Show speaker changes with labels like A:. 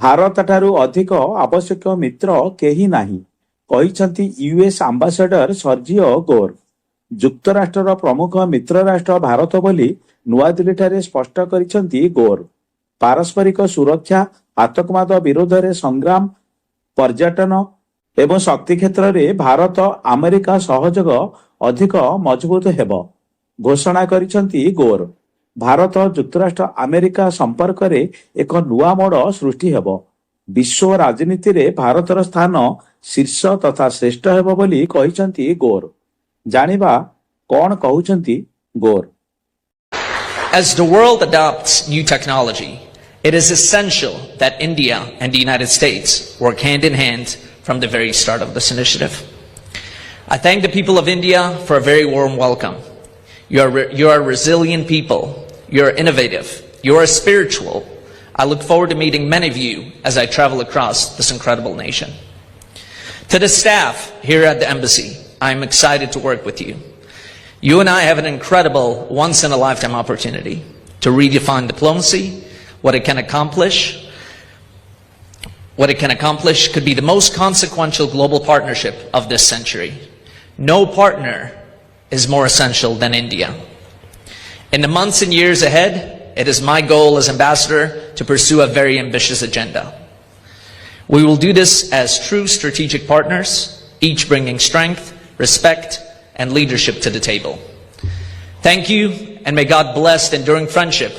A: ଭାରତଠାରୁ ଅଧିକ ଆବଶ୍ୟକ ମିତ୍ର କେହି ନାହିଁ, କହିଛନ୍ତି ୟୁଏସ୍ ଆମ୍ବାସାଡର ସର୍ଜିଓ ଗୋର। ଯୁକ୍ତରାଷ୍ଟ୍ରର ପ୍ରମୁଖ ମିତ୍ର ରାଷ୍ଟ୍ର ଭାରତ ବୋଲି ନୂଆଦିଲ୍ଲୀଠାରେ ସ୍ପଷ୍ଟ କରିଛନ୍ତି ଗୋର। ପାରସ୍ପରିକ ସୁରକ୍ଷା, ଆତଙ୍କବାଦ ବିରୋଧରେ ସଂଗ୍ରାମ, ପର୍ଯ୍ୟଟନ ଏବଂ ଶକ୍ତି କ୍ଷେତ୍ରରେ ଭାରତ ଆମେରିକା ସହଯୋଗ ଅଧିକ ମଜବୁତ ହେବ ଘୋଷଣା କରିଛନ୍ତି ଗୋର। ଭାରତ ଯୁକ୍ତରାଷ୍ଟ୍ର ଆମେରିକା ସମ୍ପର୍କରେ ଏକ ନୂଆ ମୋଡ଼ ସୃଷ୍ଟି ହେବ। ବିଶ୍ୱ ରାଜନୀତିରେ ଭାରତର ସ୍ଥାନ ଶୀର୍ଷ ତଥା ଶ୍ରେଷ୍ଠ ହେବ ବୋଲି କହିଛନ୍ତି ଗୋର। ଜାଣିବା କ'ଣ କହୁଛନ୍ତି ଗୋର।
B: As the world adopts new technology, it is essential that India and the United States work hand in hand from the very start of this initiative. I thank the people of India for a very warm welcome. You are resilient people. You are innovative. You are spiritual. I look forward to meeting many of you as I travel across this incredible nation. To the staff here at the embassy, I am excited to work with you. You and I have an incredible once-in-a-lifetime opportunity to redefine diplomacy. What it can accomplish could be the most consequential global partnership of this century. No partner is more essential than India. In the months and years ahead, it is my goal as ambassador to pursue a very ambitious agenda. We will do this as true strategic partners, each bringing strength, respect, and leadership to the table. Thank you, and may God bless the enduring friendship